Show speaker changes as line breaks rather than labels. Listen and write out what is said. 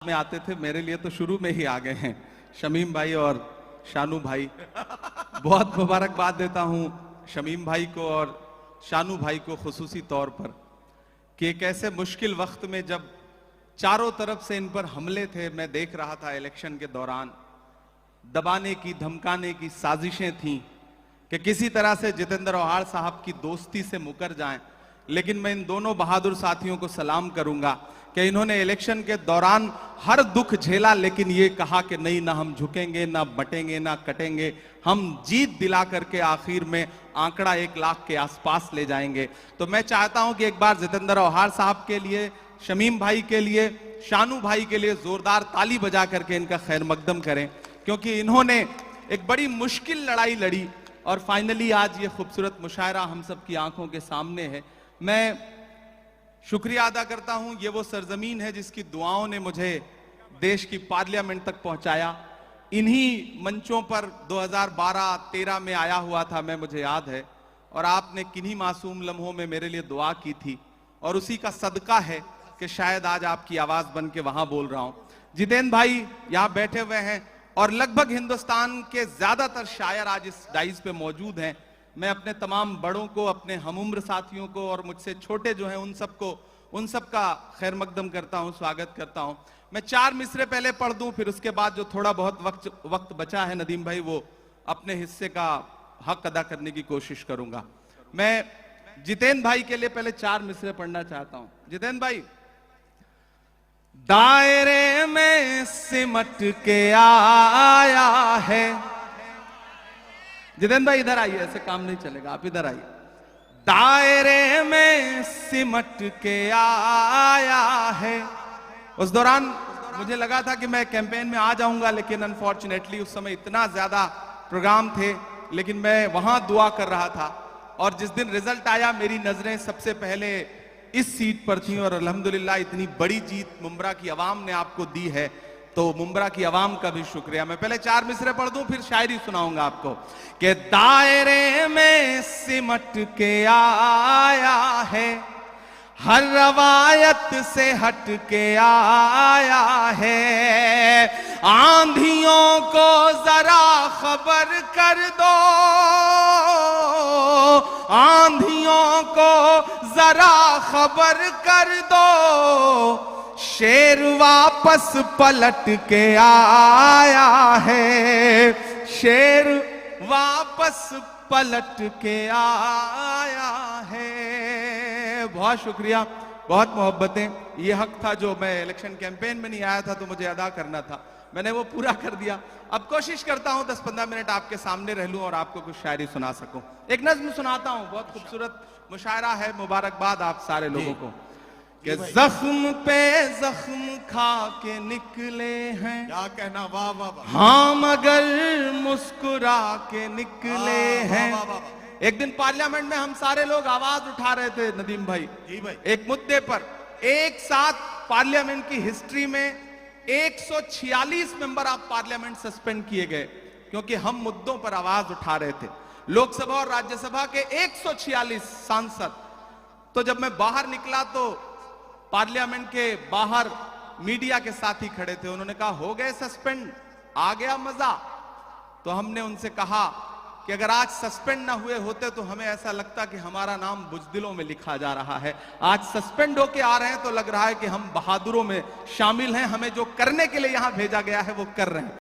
में आते थे, मेरे लिए तो शुरू में ही आ गए हैं शमीम भाई और शानू भाई। बहुत मुबारकबाद देता हूं शमीम भाई को और शानू भाई को खुसूसी तौर पर कि एक ऐसे मुश्किल वक्त में जब चारों तरफ से इन पर हमले थे, मैं देख रहा था इलेक्शन के दौरान दबाने की धमकाने की साजिशें थीं कि किसी तरह से जितेंद्र औहाड़ साहब की दोस्ती से मुकर जाएं। लेकिन मैं इन दोनों बहादुर साथियों को सलाम करूंगा कि इन्होंने इलेक्शन के दौरान हर दुख झेला, लेकिन ये कहा कि नहीं, ना हम झुकेंगे, ना बटेंगे, ना कटेंगे, हम जीत दिला करके आखिर में आंकड़ा 1 लाख के आसपास ले जाएंगे। तो मैं चाहता हूं कि एक बार जितेंद्र औहाड़ साहब के लिए, शमीम भाई के लिए, शानू भाई के लिए जोरदार ताली बजा करके इनका खैर मकदम करें, क्योंकि इन्होंने एक बड़ी मुश्किल लड़ाई लड़ी और फाइनली आज ये खूबसूरत मुशायरा हम सब की आंखों के सामने है। मैं शुक्रिया अदा करता हूं, ये वो सरजमीन है जिसकी दुआओं ने मुझे देश की पार्लियामेंट तक पहुंचाया। इन्हीं मंचों पर 2012-13 में आया हुआ था मैं, मुझे याद है, और आपने किन्हीं मासूम लम्हों में मेरे लिए दुआ की थी और उसी का सदका है कि शायद आज आपकी आवाज बन के वहां बोल रहा हूं। जितेंद्र भाई यहां बैठे हुए हैं और लगभग हिंदुस्तान के ज्यादातर शायर आज इस डाइस पे मौजूद हैं। मैं अपने तमाम बड़ों को, अपने हमउम्र साथियों को और मुझसे छोटे जो हैं उन सब का खैर मकदम करता हूं, स्वागत करता हूं। मैं 4 मिसरे पहले पढ़ दूं, फिर उसके बाद जो थोड़ा बहुत वक्त बचा है नदीम भाई, वो अपने हिस्से का हक अदा करने की कोशिश करूंगा। मैं जितेंद्र भाई के लिए पहले 4 मिसरे पढ़ना चाहता हूं। जितेंद्र भाई, दायरे में सिमट के आया है। जितेंद्र भाई इधर आइए, ऐसे काम नहीं चलेगा, आप इधर आइए। दायरे में सिमट के आया है। उस दौरान मुझे लगा था कि मैं कैंपेन में आ जाऊंगा, लेकिन अनफॉर्चुनेटली उस समय इतना ज्यादा प्रोग्राम थे, लेकिन मैं वहां दुआ कर रहा था और जिस दिन रिजल्ट आया मेरी नजरें सबसे पहले इस सीट पर थी और अल्हम्दुलिल्लाह इतनी बड़ी जीत मुंब्रा की आवाम ने आपको दी है, तो मुंब्रा की आवाम का भी शुक्रिया। मैं पहले 4 मिसरे पढ़ दूं, फिर शायरी सुनाऊंगा आपको कि दायरे में सिमट के आया है, हर रवायत से हट के आया है। आंधियों को जरा खबर कर दो, आंधियों को जरा खबर कर दो, शेर वापस पलट के आया है, शेर वापस पलट के आया है। बहुत शुक्रिया, बहुत मोहब्बतें। ये हक था जो मैं इलेक्शन कैंपेन में नहीं आया था तो मुझे अदा करना था, मैंने वो पूरा कर दिया। अब कोशिश करता हूं 10-15 मिनट आपके सामने रह लूं और आपको कुछ शायरी सुना सकूं। एक नज्म सुनाता हूं, बहुत खूबसूरत मुशायरा है। मुबारकबाद आप सारे लोगों को कि जख्म पे जख्म खा के निकले हैं,
क्या कहना, वाह वाह वाह,
हाँ मगर मुस्कुरा के निकले हैं। एक दिन पार्लियामेंट में हम सारे लोग आवाज उठा रहे थे नदीम भाई,
जी भाई,
एक मुद्दे पर। एक साथ पार्लियामेंट की हिस्ट्री में 146 मेंबर ऑफ पार्लियामेंट सस्पेंड किए गए क्योंकि हम मुद्दों पर आवाज उठा रहे थे। लोकसभा और राज्यसभा के 146 सांसद। तो जब मैं बाहर निकला तो पार्लियामेंट के बाहर मीडिया के साथी खड़े थे, उन्होंने कहा हो गए सस्पेंड, आ गया मजा। तो हमने उनसे कहा कि अगर आज सस्पेंड ना हुए होते तो हमें ऐसा लगता कि हमारा नाम बुज़दिलों में लिखा जा रहा है। आज सस्पेंड होके आ रहे हैं तो लग रहा है कि हम बहादुरों में शामिल हैं, हमें जो करने के लिए यहां भेजा गया है वो कर रहे हैं।